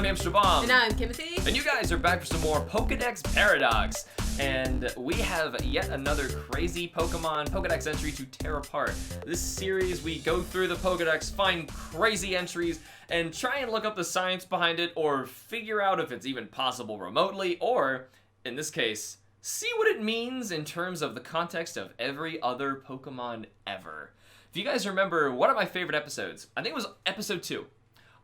HamsterBomb. And I'm Timothy. And you guys are back for some more Pokedex Paradox. And we have yet another crazy Pokemon Pokedex entry to tear apart. This series, we go through the Pokedex, find crazy entries, and try and look up the science behind it, or figure out if it's even possible remotely, or, in this case, see what it means in terms of the context of every other Pokemon ever. If you guys remember, one of my favorite episodes, I think it was episode 2.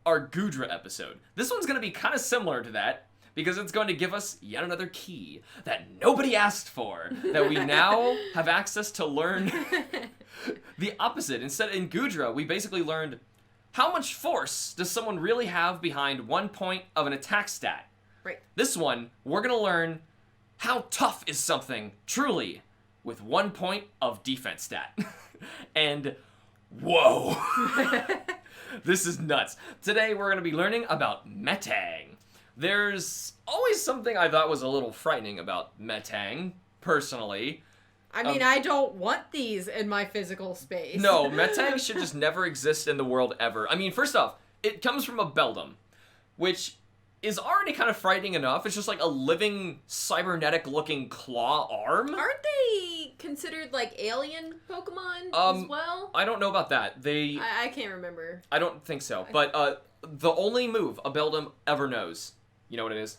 Our Goodra episode. This one's going to be kind of similar to that because it's going to give us yet another key that nobody asked for, that we now have access to learn the opposite. Instead, in Goodra, we basically learned how much force does someone really have behind 1 point of an attack stat. Right. This one, we're going to learn how tough is something truly with 1 point of defense stat. And whoa. This is nuts. Today we're going to be learning about Metang. There's always something I thought was a little frightening about Metang, personally. I mean, I don't want these in my physical space. No, Metang should just never exist in the world ever. I mean, first off, it comes from a Beldum, which is already kind of frightening enough. It's just like a living, cybernetic-looking claw arm. Aren't they considered like alien Pokemon as well? I don't know about that. I can't remember. I don't think so. But the only move a Beldum ever knows, you know what it is?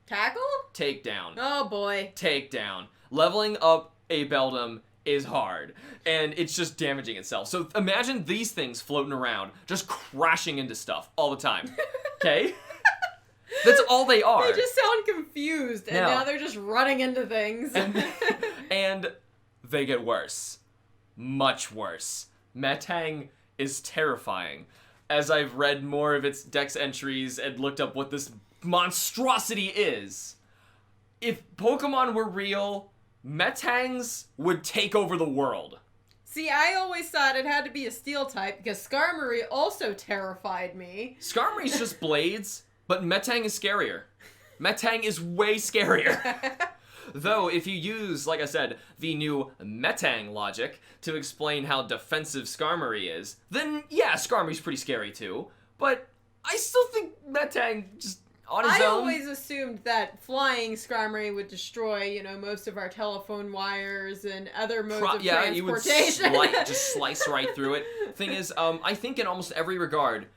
Tackle? Takedown. Oh boy. Takedown. Leveling up a Beldum is hard, and it's just damaging itself. So imagine these things floating around, just crashing into stuff all the time. Okay? That's all they are. They just sound confused, and now they're just running into things. And they get worse. Much worse. Metang is terrifying. As I've read more of its dex entries and looked up what this monstrosity is, if Pokemon were real, Metangs would take over the world. See, I always thought it had to be a steel type, because Skarmory also terrified me. Skarmory's just blades. But Metang is scarier. Metang is way scarier. Though, if you use, like I said, the new Metang logic to explain how defensive Skarmory is, then yeah, Skarmory's pretty scary too. But I still think Metang, just on his own... I always assumed that flying Skarmory would destroy, most of our telephone wires and other modes of transportation. You would just slice right through it. Thing is, I think in almost every regard,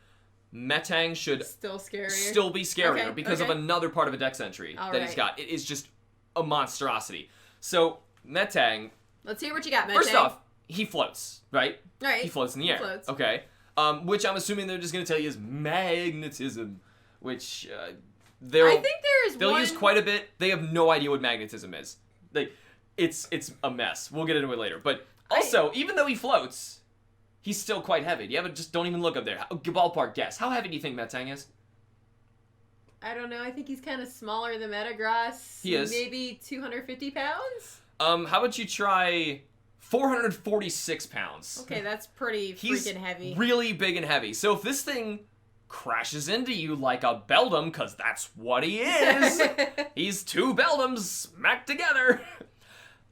Metang should still be scarier because of another part of a dex entry that he's got. It is just a monstrosity. So, Metang... Let's hear what you got, Metang. First off, he floats, right? Right. He floats in the air. Floats. Okay. Which I'm assuming they're just going to tell you is magnetism, which they'll use quite a bit. They have no idea what magnetism is. It's a mess. We'll get into it later. But also, even though he floats... He's still quite heavy. Just don't even look up there. Ballpark guess. How heavy do you think Metang is? I don't know. I think he's kind of smaller than Metagross. He is. Maybe 250 pounds? How about you try 446 pounds? Okay, that's pretty freaking heavy. He's really big and heavy. So if this thing crashes into you like a Beldum, because that's what he is, he's two Beldums smacked together,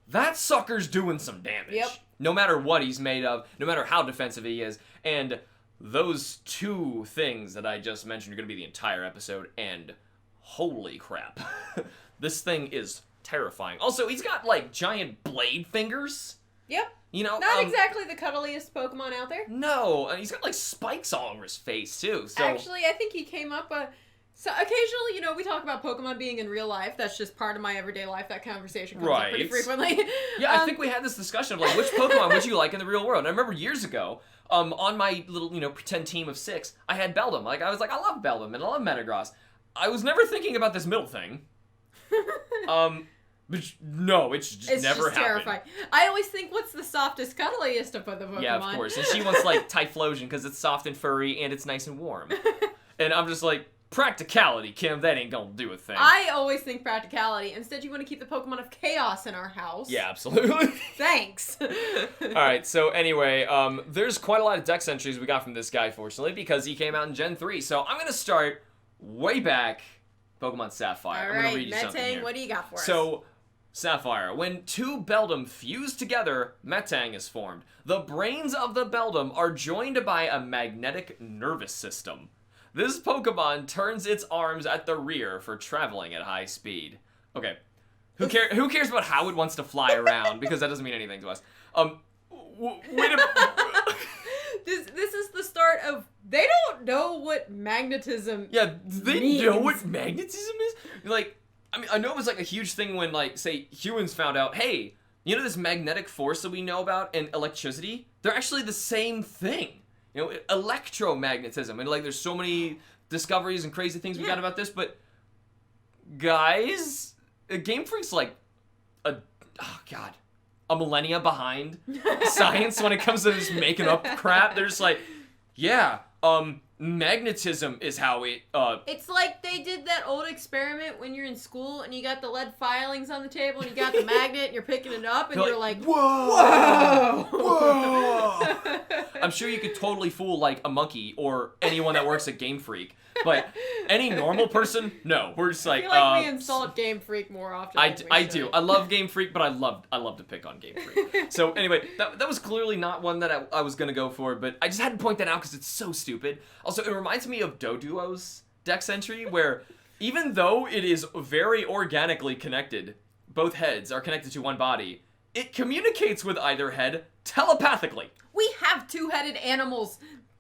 that sucker's doing some damage. Yep. No matter what he's made of, no matter how defensive he is, and those two things that I just mentioned are going to be the entire episode, and holy crap. This thing is terrifying. Also, he's got, giant blade fingers. Yep. Not exactly the cuddliest Pokemon out there. No, and he's got, spikes all over his face, too. So. Actually, I think he came up... So occasionally, we talk about Pokemon being in real life. That's just part of my everyday life. That conversation comes up pretty frequently. Yeah, I think we had this discussion of, which Pokemon would you like in the real world? And I remember years ago, on my little, pretend team of 6, I had Beldum. I was like, I love Beldum and I love Metagross. I was never thinking about this middle thing. But no, it's just never happened. Terrifying. I always think, what's the softest, cuddliest of the Pokemon? Yeah, of course. And she wants, Typhlosion because it's soft and furry and it's nice and warm. And I'm just like... Practicality, Kim, that ain't gonna do a thing. I always think practicality. Instead, you want to keep the Pokemon of Chaos in our house. Yeah, absolutely. Thanks. Alright, so anyway, there's quite a lot of dex entries we got from this guy, fortunately, because he came out in Gen 3. So I'm gonna start way back, Pokemon Sapphire. Alright, I'm gonna read you something here. What do you got for us? So, Sapphire. When two Beldum fuse together, Metang is formed. The brains of the Beldum are joined by a magnetic nervous system. This Pokemon turns its arms at the rear for traveling at high speed. Okay. Who cares about how it wants to fly around? Because that doesn't mean anything to us. Wait a minute. This is the start of, they don't know what magnetism they means. know what magnetism is? Like, I mean, I know it was like a huge thing when, like, say, humans found out, hey, you know this magnetic force that we know about and electricity? They're actually the same thing. You know, electromagnetism. And, like, there's so many discoveries and crazy things we got about this, but, guys, Game Freak's like a millennia behind science when it comes to this making up crap. They're just like, yeah, magnetism is how it, It's like they did that old experiment when you're in school and you got the lead filings on the table and you got the magnet and you're picking it up and you're like, whoa! Whoa! I'm sure you could totally fool, like, a monkey or anyone that works at Game Freak. But any normal person, no. We're just like, I feel like we insult Game Freak more often than I do. I love Game Freak, but I love to pick on Game Freak. So anyway, that was clearly not one that I was going to go for, but I just had to point that out because it's so stupid. Also, it reminds me of Doduo's Dex entry, where even though it is very organically connected, both heads are connected to one body, it communicates with either head telepathically. We have two-headed animals.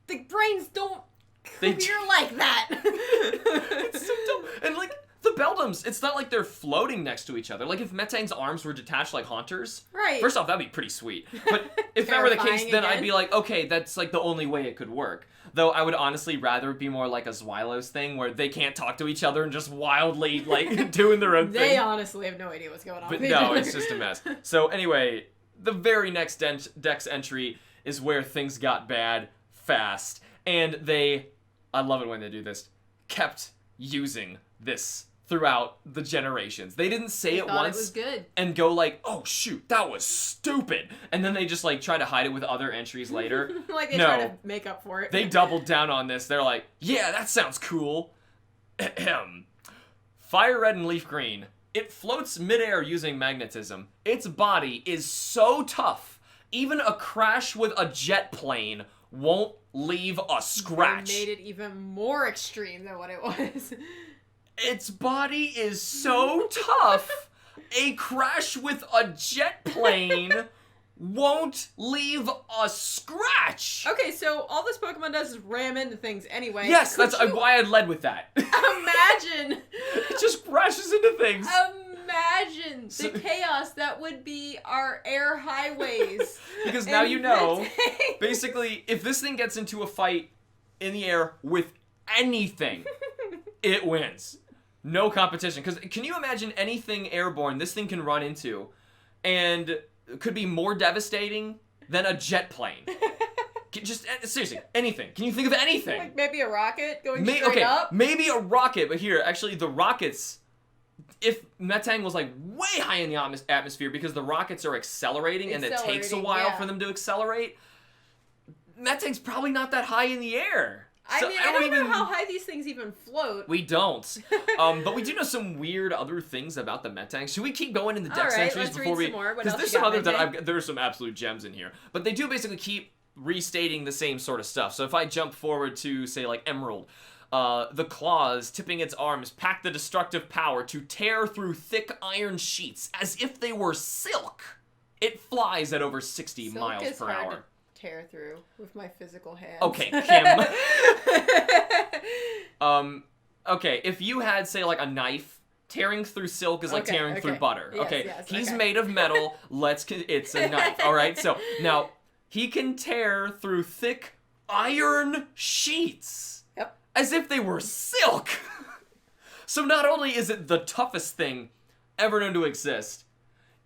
The brains don't clear like that. It's so dumb. And, like, the Beldums, it's not like they're floating next to each other. Like, if Metang's arms were detached like Haunter's, right. First off, that'd be pretty sweet. But if that were the case, then I'd be like, okay, that's, like, the only way it could work. Though I would honestly rather it be more like a Zweilos thing, where they can't talk to each other and just wildly, like, doing their own thing. They honestly have no idea what's going on. But no, it's just a mess. So anyway, the very next Dex entry is where things got bad fast. And they, I love it when they do this, kept using this throughout the generations. They didn't say it once it was good. And go like, oh shoot, that was stupid. And then they just like try to hide it with other entries later. Like they try to make up for it. They doubled down on this. They're like, yeah, that sounds cool. Fire Red and Leaf Green. It floats midair using magnetism. Its body is so tough, even a crash with a jet plane won't leave a scratch. They made it even more extreme than what it was. Its body is so tough, a crash with a jet plane won't leave a scratch. Okay, so all this Pokemon does is ram into things anyway. Yes, that's why I led with that. Imagine. It just crashes into things. Imagine the chaos that would be our air highways. Because now you know, basically, if this thing gets into a fight in the air with anything, it wins. No competition. Because can you imagine anything airborne this thing can run into and could be more devastating than a jet plane? Just seriously, anything. Can you think of anything? Like maybe a rocket going straight up? Maybe a rocket, but here, actually, the rockets, if Metang was like way high in the atmosphere because the rockets are accelerating and it takes a while for them to accelerate, Metang's probably not that high in the air. I So mean, I don't know how high these things even float. We don't. But we do know some weird other things about the Metang. Should we keep going in the Dex entries before we? Because there's some other there's some absolute gems in here. But they do basically keep restating the same sort of stuff. So if I jump forward to say like Emerald, the claws tipping its arms pack the destructive power to tear through thick iron sheets as if they were silk. It flies at over 60 miles per hour. Tear through with my physical hands. Okay, Kim. Okay, if you had, say, like a knife, tearing through silk is like tearing through butter. Yes, he's made of metal. It's a knife. All right. So now he can tear through thick iron sheets. Yep. As if they were silk. So not only is it the toughest thing ever known to exist,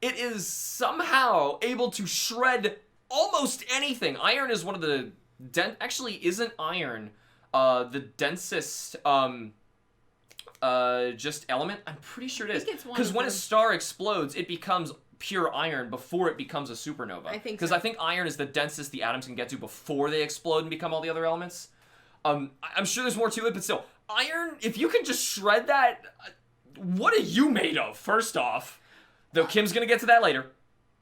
it is somehow able to shred almost anything. Iron is one of the actually isn't iron the densest just element? I'm pretty sure it is. Because when a star explodes, it becomes pure iron before it becomes a supernova. I think Because I think iron is the densest the atoms can get to before they explode and become all the other elements. I'm sure there's more to it, but still, iron, if you can just shred that, what are you made of, first off? Though Kim's gonna get to that later.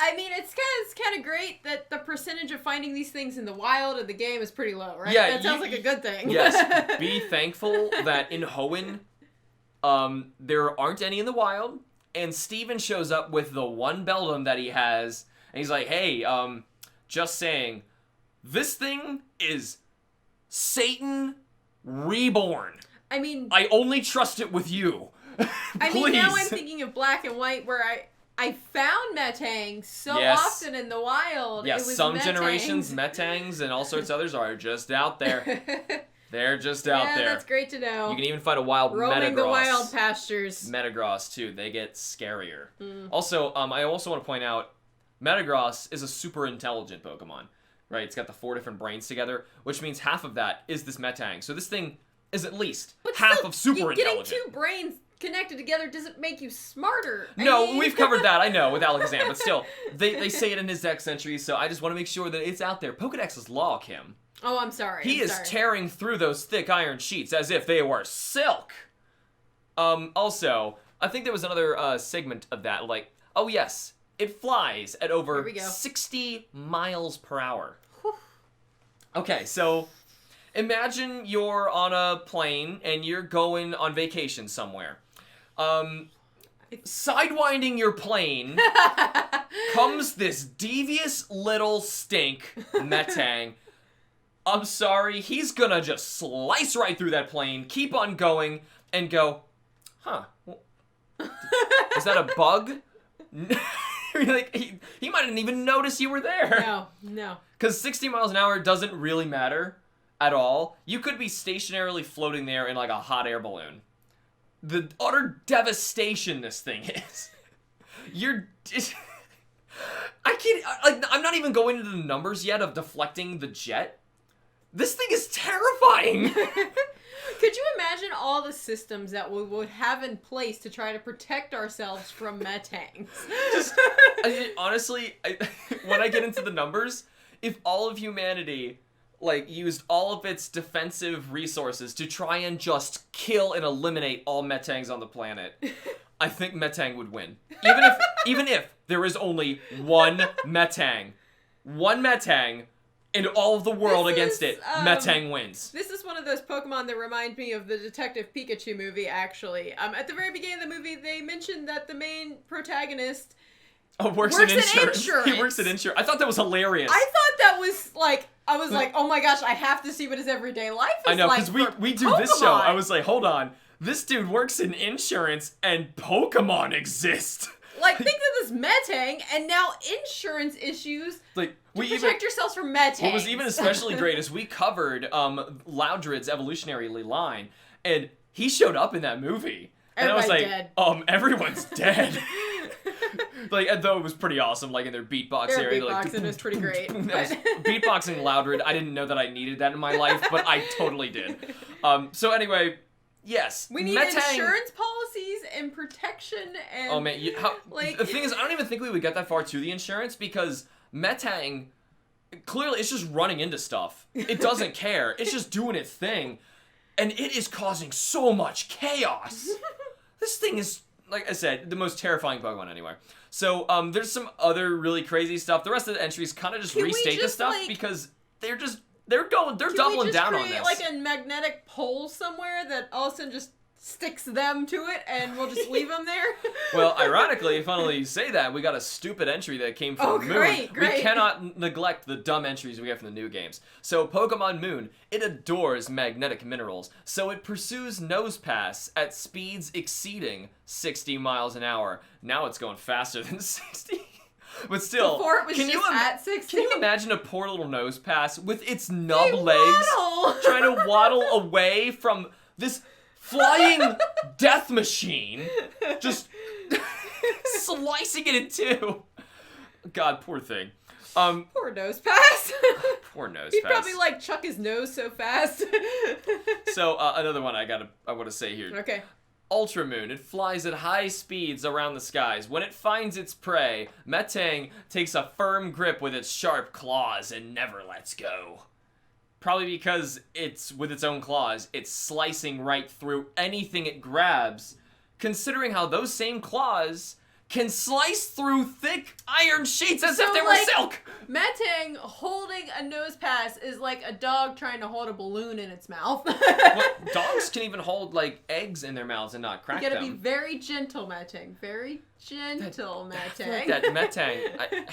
I mean, it's kind of great that the percentage of finding these things in the wild of the game is pretty low, right? Yeah, that sounds like a good thing. Yes, be thankful that in Hoenn, there aren't any in the wild, and Steven shows up with the one Beldum that he has, and he's like, hey, just saying, this thing is Satan reborn. I mean... I only trust it with you. I mean, now I'm thinking of Black and White, where I found Metang so often in the wild. Yes, it was some Metangs. Generations, Metangs, and all sorts of others are just out there. They're just out there. Yeah, that's great to know. You can even find a wild Roaming Metagross. the wild pastures. Metagross, too. They get scarier. Also, I also want to point out, Metagross is a super intelligent Pokemon. Right? It's got the 4 different brains together, which means half of that is this Metang. So this thing is at least half of super intelligent. Getting 2 brains connected together doesn't make you smarter. No, we've covered that, I know, with Alakazam, but still, they say it in his Dex entry, so I just want to make sure that it's out there. Pokedex is law, Kim. Oh, I'm sorry. He is tearing through those thick iron sheets as if they were silk. Also, I think there was another segment of that, like, oh yes, it flies at over 60 miles per hour. Whew. Okay, so imagine you're on a plane and you're going on vacation somewhere. Sidewinding your plane comes this devious little stink, Metang. I'm sorry, he's gonna just slice right through that plane, keep on going, and go, huh, is that a bug? Like, he might not even notice you were there. No. Because 60 miles an hour doesn't really matter at all. You could be stationarily floating there in like a hot air balloon. The utter devastation this thing is. I can't, I'm not even going into the numbers yet of deflecting the jet. This thing is terrifying. Could you imagine all the systems that we would have in place to try to protect ourselves from Metangs? Honestly, when I get into the numbers, if all of humanity like used all of its defensive resources to try and just kill and eliminate all Metangs on the planet, I think Metang would win. Even if there is only one Metang and all of the world against it, Metang wins. This is one of those Pokemon that remind me of the Detective Pikachu movie, actually. At the very beginning of the movie, they mentioned that the main protagonist works in insurance. He works in insurance. I thought that was hilarious. I thought that was like, oh my gosh, I have to see what his everyday life is like. I know, because we do Pokemon. this show. I was like, hold on. This dude works in insurance and Pokemon exist. Like, think of this Metang, and now insurance issues like to protect yourselves from Metangs. What was even especially great is we covered Loudred's evolutionary line, and he showed up in that movie. And I was like, dead. Everyone's dead. Like, though it was pretty awesome, like in their beatbox area. Beatboxing like, was pretty great. Beatboxing Loudred, I didn't know that I needed that in my life, but I totally did. So anyway, yes. We need insurance policies and protection and... Oh man, the thing is, I don't even think we would get that far to the insurance because Metang, clearly it's just running into stuff. It doesn't care. It's just doing its thing. And it is causing so much chaos. This thing is, like I said, the most terrifying Pokemon anywhere. So, there's some other really crazy stuff. The rest of the entries kind of just restate the stuff because they're doubling down on this. Can we just create like a magnetic pole somewhere that all of a sudden just sticks them to it and we'll just leave them there? Well, ironically, funnily you say that, we got a stupid entry that came from Moon. Great. We cannot neglect the dumb entries we get from the new games. So, Pokemon Moon, it adores magnetic minerals, so it pursues Nosepass at speeds exceeding 60 miles an hour. Now it's going faster than 60. But still, before it was at 60. Can you imagine a poor little Nosepass with its nub legs trying to waddle away from this flying death machine, just slicing it in two? God, poor thing. Poor Nosepass. Poor Nosepass. He'd probably like chuck his nose so fast. So another one I want to say here. Okay. Ultramoon, it flies at high speeds around the skies. When it finds its prey, Metang takes a firm grip with its sharp claws and never lets go. Probably because with its own claws, it's slicing right through anything it grabs, considering how those same claws can slice through thick iron sheets as if they were like, silk. Metang holding a nose pass is like a dog trying to hold a balloon in its mouth. Well, dogs can even hold like eggs in their mouths and not crack them. You gotta be very gentle, Metang. Very gentle, Metang. That Metang.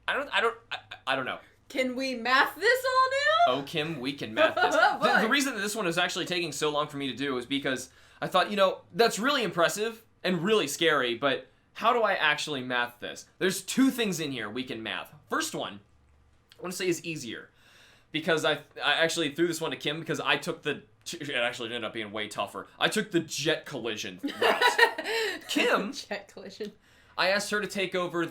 I don't know. Can we math this all now? Oh, Kim, we can math this. The reason that this one is actually taking so long for me to do is because I thought, that's really impressive and really scary, but how do I actually math this? There's two things in here we can math. First one, I want to say is easier, because I actually threw this one to Kim because I took it actually ended up being way tougher. I took the jet collision route. Kim, jet collision. I asked her to take over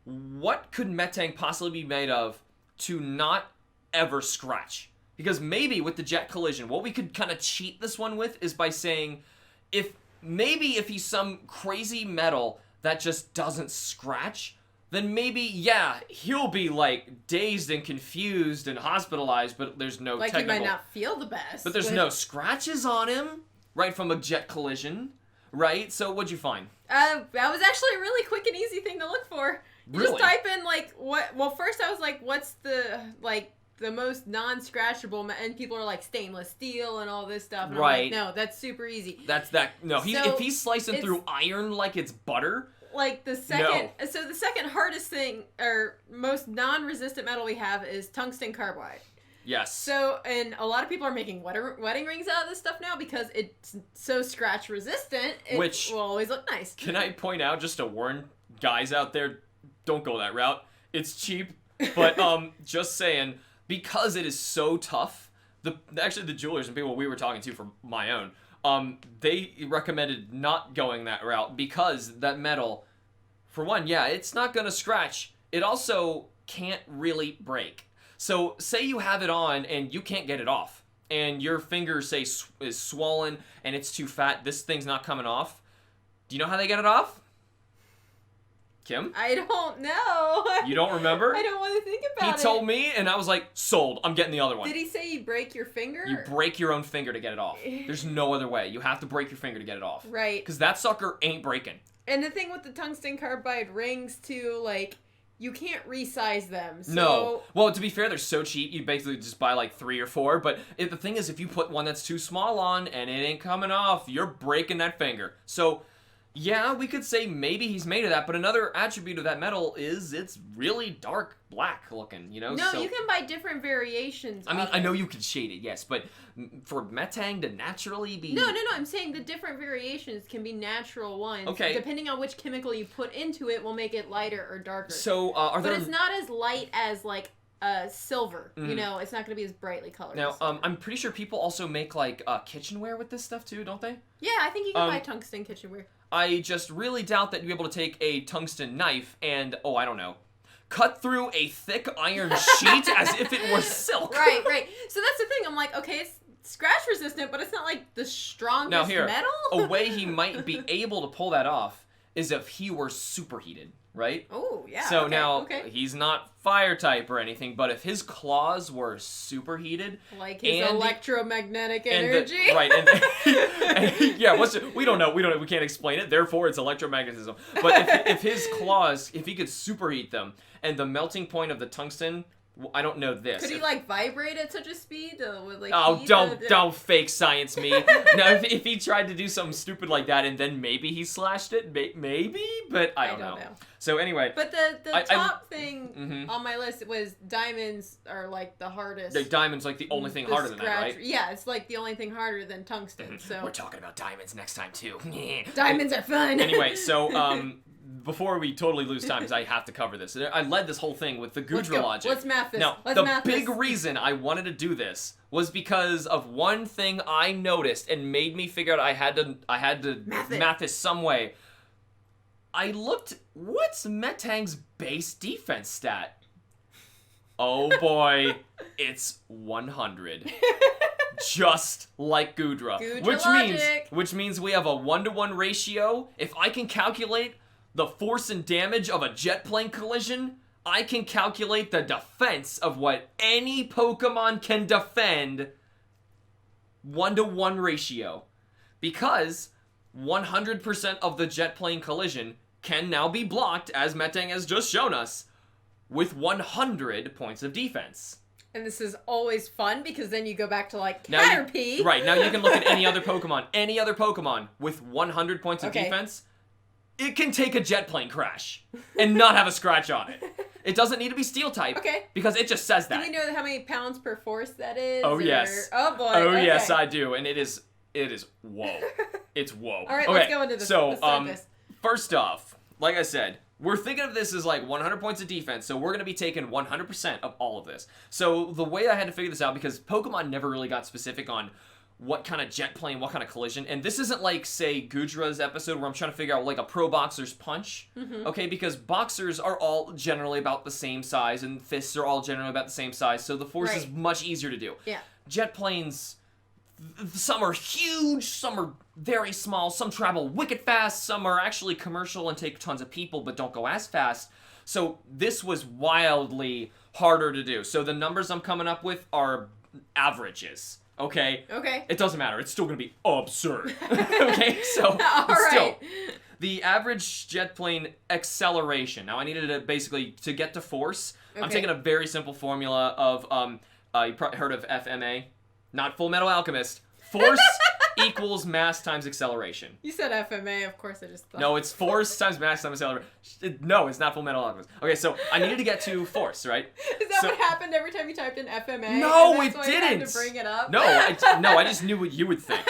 what could Metang possibly be made of to not ever scratch? Because maybe with the jet collision, what we could kind of cheat this one with is by saying, if he's some crazy metal that just doesn't scratch, then maybe, yeah, he'll be like dazed and confused and hospitalized, but there's no technical... Like he might not feel the best. But there's no scratches on him, right, from a jet collision, right? So what'd you find? That was actually a really quick and easy thing to look for. You Really? just type in, first I was like, what's the most non-scratchable, and people are like stainless steel and all this stuff. And right. I'm like, no, that's super easy. No, if he's slicing through iron like it's butter. Like the second hardest thing, or most non-resistant metal we have is tungsten carbide. Yes. So, and a lot of people are making wedding rings out of this stuff now because it's so scratch resistant, it will always look nice. Can I point out, just to warn guys out there, don't go that route. It's cheap, but just saying, because it is so tough, the jewelers and people we were talking to for my own, they recommended not going that route because that metal, for one, yeah, it's not going to scratch. It also can't really break. So say you have it on and you can't get it off, and your finger, say, is swollen and it's too fat, this thing's not coming off. Do you know how they get it off? Kim? I don't know. You don't remember? I don't want to think about it. He told me, and I was like, sold. I'm getting the other one. Did he say you break your finger? You break your own finger to get it off. There's no other way. You have to break your finger to get it off. Right. Because that sucker ain't breaking. And the thing with the tungsten carbide rings, too, like, you can't resize them. So... No. Well, to be fair, they're so cheap, you basically just buy like 3 or 4. But the thing is, if you put one that's too small on and it ain't coming off, you're breaking that finger. So... yeah, we could say maybe he's made of that, but another attribute of that metal is it's really dark black looking, No, you can buy different variations. I mean, I know you can shade it, yes, but for Metang to naturally be... No, I'm saying the different variations can be natural ones. Okay. Depending on which chemical you put into it will make it lighter or darker. So, But it's not as light as, like, silver. Mm. It's not going to be as brightly colored. Now, I'm pretty sure people also make, like, kitchenware with this stuff, too, don't they? Yeah, I think you can buy tungsten kitchenware. I just really doubt that you'd be able to take a tungsten knife and, I don't know, cut through a thick iron sheet as if it was silk. Right. So that's the thing. I'm like, okay, it's scratch resistant, but it's not like the strongest metal. A way he might be able to pull that off is if he were superheated, right? Oh, yeah. So now, he's not fire type or anything, but if his claws were superheated... like his electromagnetic energy? We don't know, we can't explain it, therefore it's electromagnetism. But if his claws, if he could superheat them, and the melting point of the tungsten... I don't know this. Could he vibrate at such a speed? Don't fake science me. Now, if he tried to do something stupid like that and then maybe he slashed it, maybe, but I don't know. So anyway. But the top thing on my list was diamonds are like the hardest. The diamond's like the only thing harder than that, right? Yeah, it's like the only thing harder than tungsten. So we're talking about diamonds next time too. Diamonds are fun. Anyway, so before we totally lose time, because I have to cover this. I led this whole thing with the Gudra logic. Let's math this. Now, the big reason I wanted to do this was because of one thing I noticed and made me figure out I had to math this some way. I looked, what's Metang's base defense stat? Oh boy, it's 100. Just like Gudra. Which means we have a 1-to-1 ratio. If I can calculate the force and damage of a jet plane collision, I can calculate the defense of what any Pokemon can defend. 1-to-1 ratio. Because 100% of the jet plane collision can now be blocked, as Metang has just shown us, with 100 points of defense. And this is always fun because then you go back to like Caterpie. Right, now you can look at any other Pokemon with 100 points of defense. It can take a jet plane crash and not have a scratch on it. It doesn't need to be steel type. Okay. Because it just says that. Do we know how many pounds per force that is? Oh, yes. Oh, boy. Oh, yes, I do. And it is whoa. It's whoa. All right, okay. let's go into this. So, this. First off, like I said, we're thinking of this as like 100 points of defense, so we're going to be taking 100% of all of this. So the way I had to figure this out, because Pokemon never really got specific on what kind of jet plane, what kind of collision, and this isn't like, say, Gudra's episode where I'm trying to figure out like a pro boxer's punch, okay, because boxers are all generally about the same size, and fists are all generally about the same size, so the force is much easier to do. Yeah. Jet planes, some are huge, some are very small, some travel wicked fast, some are actually commercial and take tons of people but don't go as fast. So this was wildly harder to do. So the numbers I'm coming up with are averages. Okay? Okay. It doesn't matter. It's still going to be absurd. Okay? So, right. the average jet plane acceleration. Now, I needed to basically, to get to force, I'm taking a very simple formula of, you probably heard of FMA. Not Full Metal Alchemist. Force equals mass times acceleration. You said FMA, of course I just thought. No, it's force times mass times acceleration. No, it's not Full Metal Alchemist. Okay, so I needed to get to force, right? Is that what happened every time you typed in FMA? No, it didn't. You had to bring it up? No, I just knew what you would think.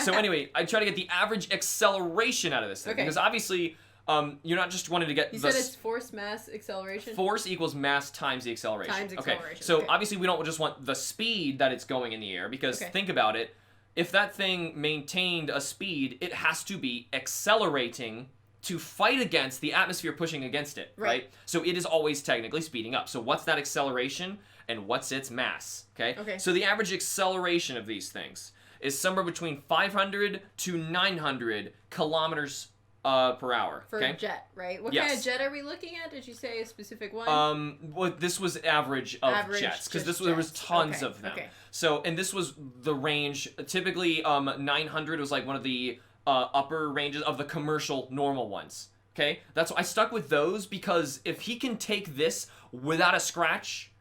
So anyway, I try to get the average acceleration out of this thing. Because obviously, you're not just wanting to get You said it's force, mass, acceleration? Force equals mass times the acceleration. Okay, so obviously we don't just want the speed that it's going in the air, because think about it. If that thing maintained a speed, it has to be accelerating to fight against the atmosphere pushing against it, right? So it is always technically speeding up. So what's that acceleration and what's its mass, okay? So the average acceleration of these things is somewhere between 500 to 900 kilometers per hour. For a jet, right? What kind of jet are we looking at? Did you say a specific one? Well, this was average of jets, because there was tons of them. So, and this was the range. Typically, 900 was like one of the upper ranges of the commercial normal ones. Okay, that's why I stuck with those, because if he can take this without a scratch,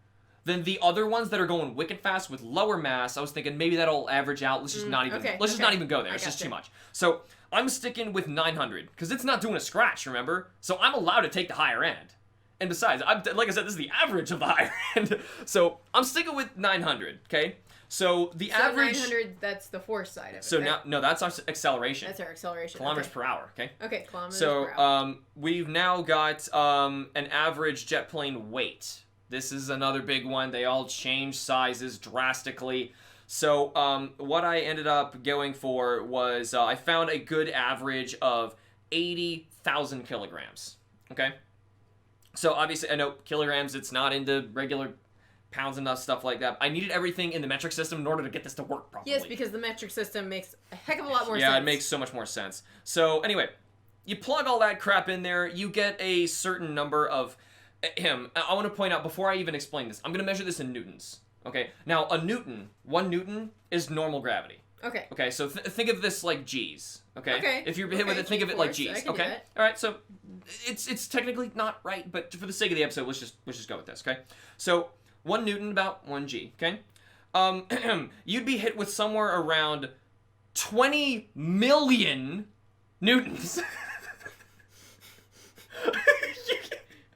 then the other ones that are going wicked fast with lower mass, I was thinking maybe that'll average out. Let's just not even not even go there. It's just too much. So I'm sticking with 900 because it's not doing a scratch, remember? So I'm allowed to take the higher end. And besides, like I said, this is the average of the higher end. So I'm sticking with 900, okay? So the average... 900, that's the force side of it, So now, no, that's our acceleration. That's our acceleration. Kilometers per hour, okay? Okay, kilometers per hour. So we've now got an average jet plane weight. This is another big one. They all change sizes drastically. So what I ended up going for was I found a good average of 80,000 kilograms. Okay? So obviously, I know kilograms, it's not into regular pounds and stuff like that. I needed everything in the metric system in order to get this to work properly. Yes, because the metric system makes a heck of a lot more sense. Yeah, it makes so much more sense. So anyway, you plug all that crap in there, you get a certain number of... I want to point out, before I even explain this, I'm going to measure this in newtons. Okay? Now, 1 newton is normal gravity. Okay. Okay, so think of this like G's. Okay? If you're hit with it, think of it like G's. Okay? Alright, so it's technically not right, but for the sake of the episode, let's just go with this, okay? So 1 newton, about 1 G, okay? You'd be hit with somewhere around 20 million newtons.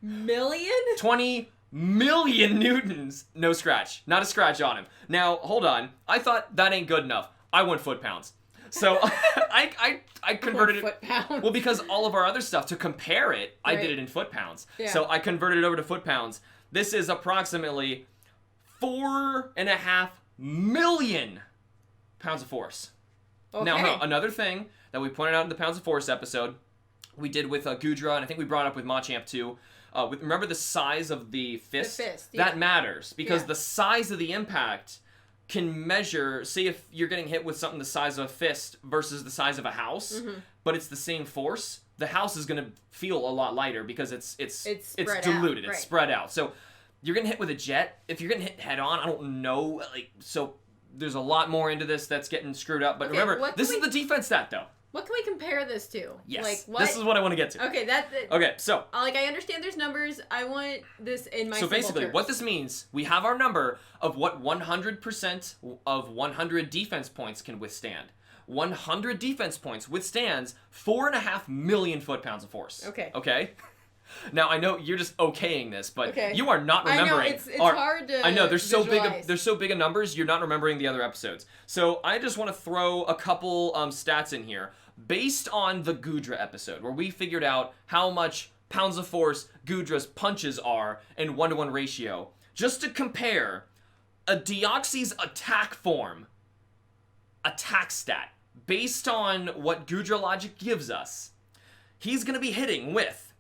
Million? 20 million newtons. No scratch. Not a scratch on him. Now, hold on. I thought that ain't good enough. I went foot-pounds. So I converted it. Foot-pounds? Well, because all of our other stuff, to compare it, I did it in foot-pounds. Yeah. So I converted it over to foot-pounds. This is approximately 4.5 million pounds of force. Okay. Now, another thing that we pointed out in the pounds of force episode, we did with Gudra, and I think we brought up with Machamp too. Remember the size of the fist? The fist, yeah. That matters, because the size of the impact can measure, say if you're getting hit with something the size of a fist versus the size of a house, but it's the same force, the house is going to feel a lot lighter because it's diluted, it's spread out. So you're getting hit with a jet, if you're getting hit head on, I don't know, so there's a lot more into this that's getting screwed up, but remember, this is the defense stat though. What can we compare this to? Yes. Like, what? This is what I want to get to. Okay, Okay, so. Like, I understand there's numbers. I want this in my So basically, terms. what this means, we have our number of what 100% of 100 defense points can withstand. 100 defense points withstands 4.5 million foot-pounds of force. Okay. Okay? Now, I know you're just okaying this, but okay. you are not remembering. I know, it's hard to I know, there's so big of numbers, you're not remembering the other episodes. So I just want to throw a couple stats in here. Based on the Gudra episode, where we figured out how much pounds of force Gudra's punches are in 1-to-1 ratio, just to compare a Deoxys attack form, attack stat, based on what Gudra logic gives us, he's going to be hitting with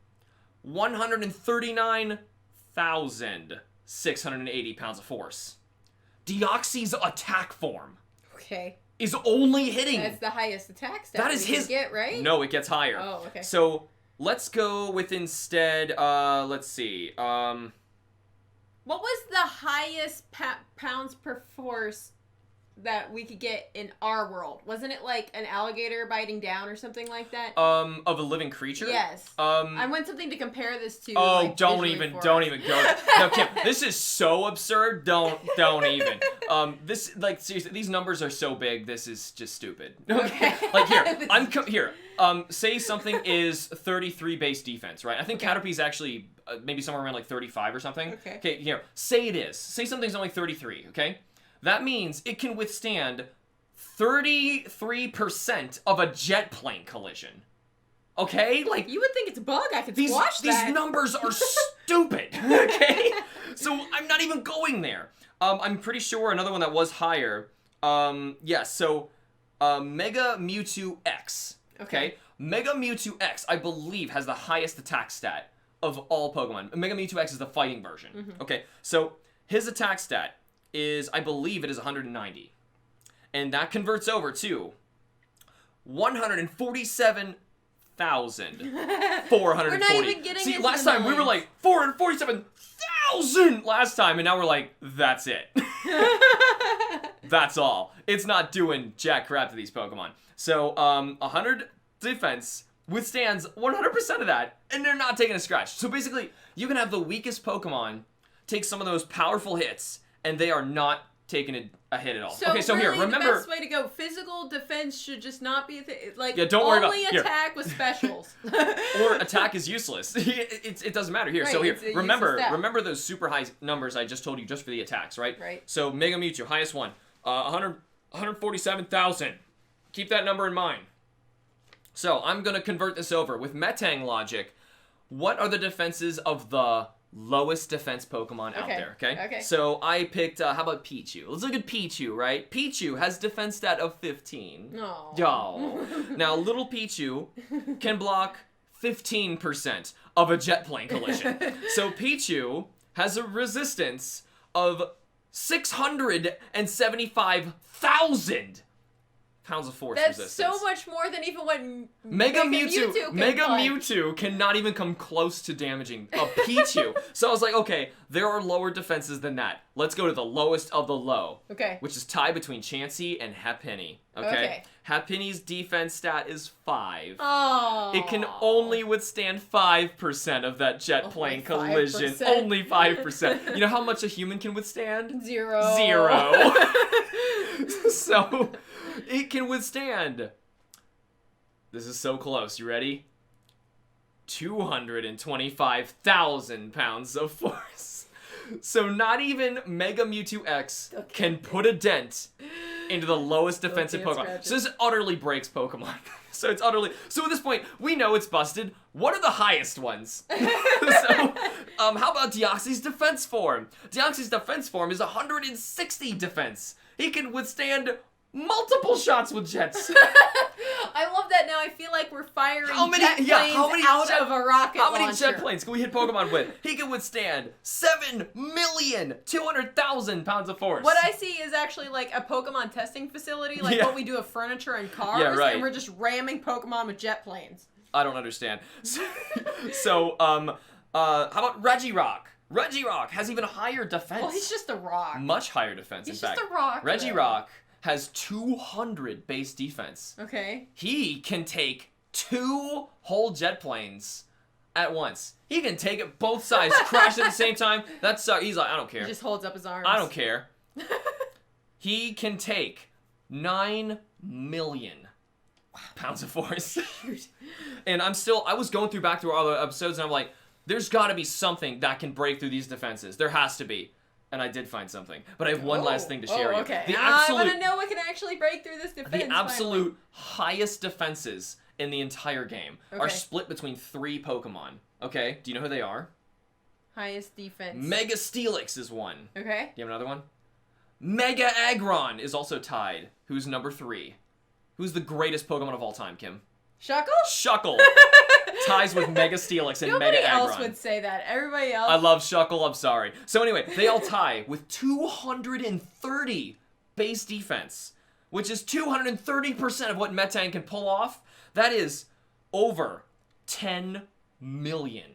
139,680 pounds of force. Deoxys attack form. Okay. Is only hitting. That's the highest attack stat. That is his. Get, right? No, it gets higher. Oh, okay. So let's go with instead. Let's see. What was the highest pounds per force that we could get in our world? Wasn't it like an alligator biting down or something like that? Of a living creature? Yes. I want something to compare this to. Oh, like, don't even go. No, Kim, this is so absurd. Don't even. This, like, seriously, these numbers are so big. This is just stupid. Okay. Like here, say something is 33 base defense, right? I think Caterpie's actually maybe somewhere around like 35 or something. Okay. Okay, here, say it is. Say something's only 33, okay? That means it can withstand 33% of a jet plane collision. Okay? Like, you would think it's a bug. I could squash that. These numbers are stupid. Okay? So I'm not even going there. I'm pretty sure another one that was higher. Mega Mewtwo X. Okay? Mega Mewtwo X, I believe, has the highest attack stat of all Pokemon. Mega Mewtwo X is the fighting version. Mm-hmm. Okay? So his attack stat is, I believe it is 190. And that converts over to 147,440. We're not even getting See, into last the time we were like 447,000 last time, and now we're like, that's it. That's all. It's not doing jack crap to these Pokemon. So, 100 defense withstands 100% of that, and they're not taking a scratch. So basically, you can have the weakest Pokemon take some of those powerful hits, and they are not taking a hit at all. So okay, so really, here, remember... the best way to go, physical defense should just not be a thing. Like, yeah, don't worry only about, attack with specials. Or attack is useless. It doesn't matter. Here, right, so here, remember those super high numbers I just told you just for the attacks, right? Right. So Mega Mewtwo, highest one, 147,000. Keep that number in mind. So I'm going to convert this over. With Metang logic, what are the defenses of the lowest defense Pokemon out there, okay? So I picked, how about Pichu? Let's look at Pichu, right? Pichu has defense stat of 15. No. Oh. Now, little Pichu can block 15% of a jet plane collision. So Pichu has a resistance of 675,000 pounds of force resistance. That's so much more than even what Mega Mewtwo cannot even come close to damaging a Pichu. So I was like, okay, there are lower defenses than that. Let's go to the lowest of the low. Okay. Which is tied between Chansey and Happiny. Okay. Happini's defense stat is 5. Oh. It can only withstand 5% of that jet plane collision. 5%. Only 5%. You know how much a human can withstand? 0. 0. So it can withstand. This is so close. You ready? 225,000 pounds of force. So not even Mega Mewtwo X can put a dent into the lowest defensive Pokemon. So this utterly breaks Pokemon. So at this point, we know it's busted. What are the highest ones? So, how about Deoxys defense form? Deoxys defense form is 160 defense. He can withstand multiple shots with jets. I love that. Now I feel like we're firing jet planes out of a rocket How many launcher. jet planes can we hit Pokemon with? He can withstand 7,200,000 pounds of force. What I see is actually like a Pokemon testing facility, like what we do with furniture and cars, and we're just ramming Pokemon with jet planes. I don't understand. So, how about Regirock? Regirock has even higher defense. Well, he's just a rock. Much higher defense, He's in fact. just a rock. Regirock has 200 base defense. Okay. He can take 2 whole jet planes at once. He can take it both sides, crash at the same time. That's he's like, I don't care. He just holds up his arms. I don't care. He can take 9 million pounds of force. And I was going back through all the episodes, and I'm like, there's got to be something that can break through these defenses. There has to be. And I did find something. But I have one last thing to share with you. Okay. I want to know what can actually break through this defense. The absolute highest defenses in the entire game are split between 3 Pokemon. Okay? Do you know who they are? Highest defense. Mega Steelix is one. Okay. Do you have another one? Mega Aggron is also tied. Who's number 3? Who's the greatest Pokemon of all time, Kim? Shuckle? Shuckle. Ties with Mega Steelix and Mega Aggron. Nobody else would say that. Everybody else. I love Shuckle. I'm sorry. So anyway, they all tie with 230 base defense, which is 230% of what Metang can pull off. That is over 10 million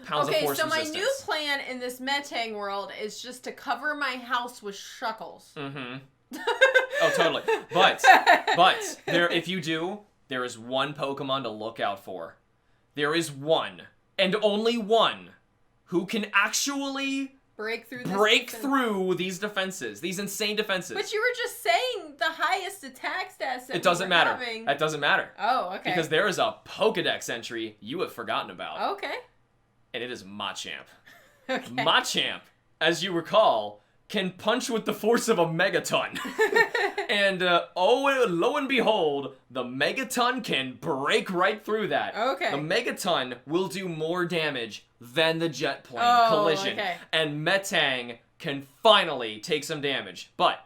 pounds of force resistance. Okay, so my new plan in this Metang world is just to cover my house with Shuckles. Mm-hmm. Oh, totally. But if you do, there is one Pokemon to look out for. There is one, and only one, who can actually break through these defenses, these insane defenses. But you were just saying the highest attack stats that it doesn't matter. Having. That doesn't matter. Oh, okay. Because there is a Pokedex entry you have forgotten about. Okay. And it is Machamp. Okay. Machamp, as you recall, can punch with the force of a megaton. And lo and behold, the megaton can break right through that. Okay. The megaton will do more damage than the jet plane collision. Okay. And Metang can finally take some damage, but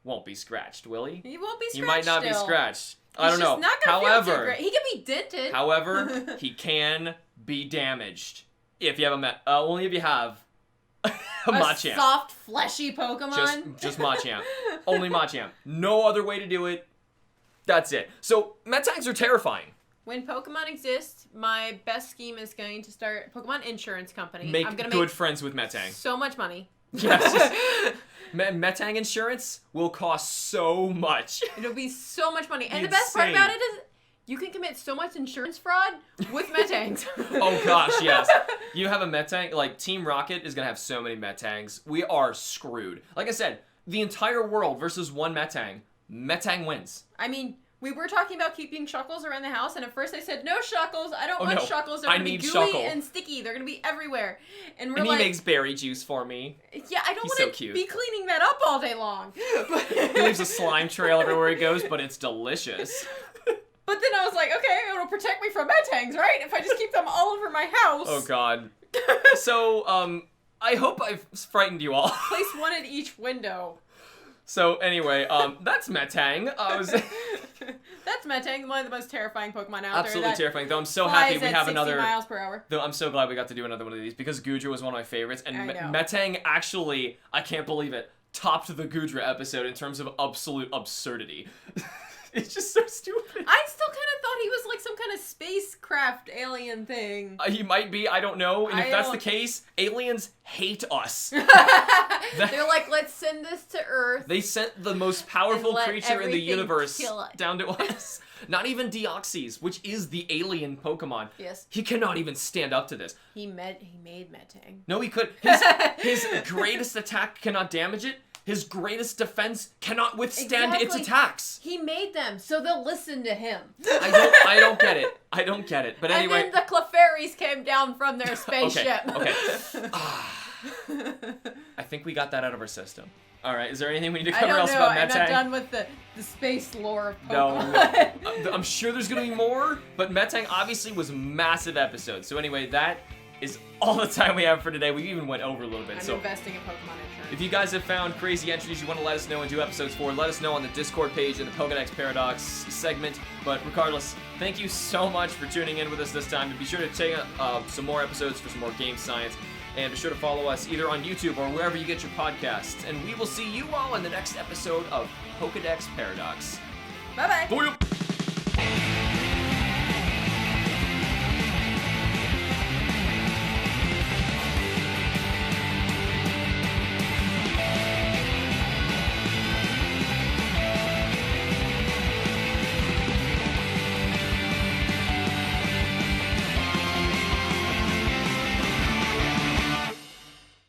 won't be scratched, will he? He won't be scratched. He might not be scratched. I don't He's know. just not gonna However, feel too great. He can be dented. However, he can be damaged if you have only if you have a Machamp. Soft, fleshy Pokemon. Just Machamp. Only Machamp. No other way to do it. That's it. So Metangs are terrifying. When Pokemon exist, my best scheme is going to start Pokemon Insurance Company. Make I'm gonna good make friends with Metang. so much money. Yes. Metang insurance will cost so much. It'll be so much money. And the best part about it is you can commit so much insurance fraud with Metangs. Oh gosh, yes. You have a Metang, like Team Rocket is gonna have so many Metangs. We are screwed. Like I said, the entire world versus one Metang. Metang wins. I mean, we were talking about keeping Shuckles around the house, and at first I said, no Shuckles, I don't want Shuckles. They're going to be gooey and sticky. They're going to be everywhere. And he makes berry juice for me. Yeah, I don't want to be cleaning that up all day long. He leaves a slime trail everywhere he goes, but it's delicious. But then I was like, okay, it'll protect me from Metangs, right? If I just keep them all over my house. Oh, God. So, I hope I've frightened you all. Place one at each window. So, anyway, that's Metang. That's Metang, one of the most terrifying Pokemon out Absolutely terrifying. Though I'm so happy we have 60 another. miles per hour. Though I'm so glad we got to do another one of these because Goodra was one of my favorites, and Metang actually, I can't believe it, topped the Goodra episode in terms of absolute absurdity. It's just so stupid. I still kind of thought he was like some kind of spacecraft alien thing. He might be, I don't know. And if that's the case, aliens hate us. They're like, let's send this to Earth. They sent the most powerful creature in the universe down to us. Not even Deoxys, which is the alien Pokemon. Yes. He cannot even stand up to this. He made Metang. No, he could. His greatest attack cannot damage it. His greatest defense cannot withstand its attacks. He made them, so they'll listen to him. I don't get it. I don't get it. But anyway. And then the Clefairies came down from their spaceship. Okay. I think we got that out of our system. All right. Is there anything we need to cover else about Metang? I'm not done with the space lore of Pokemon. No. I'm sure there's going to be more, but Metang obviously was a massive episode. So anyway, that is all the time we have for today. We even went over a little bit. I'm investing in Pokemon insurance. If you guys have found crazy entries you want to let us know and do episodes for, let us know on the Discord page in the Pokedex Paradox segment. But regardless, thank you so much for tuning in with us this time. And be sure to check out some more episodes for some more game science. And be sure to follow us either on YouTube or wherever you get your podcasts. And we will see you all in the next episode of Pokedex Paradox. Bye-bye. Bye.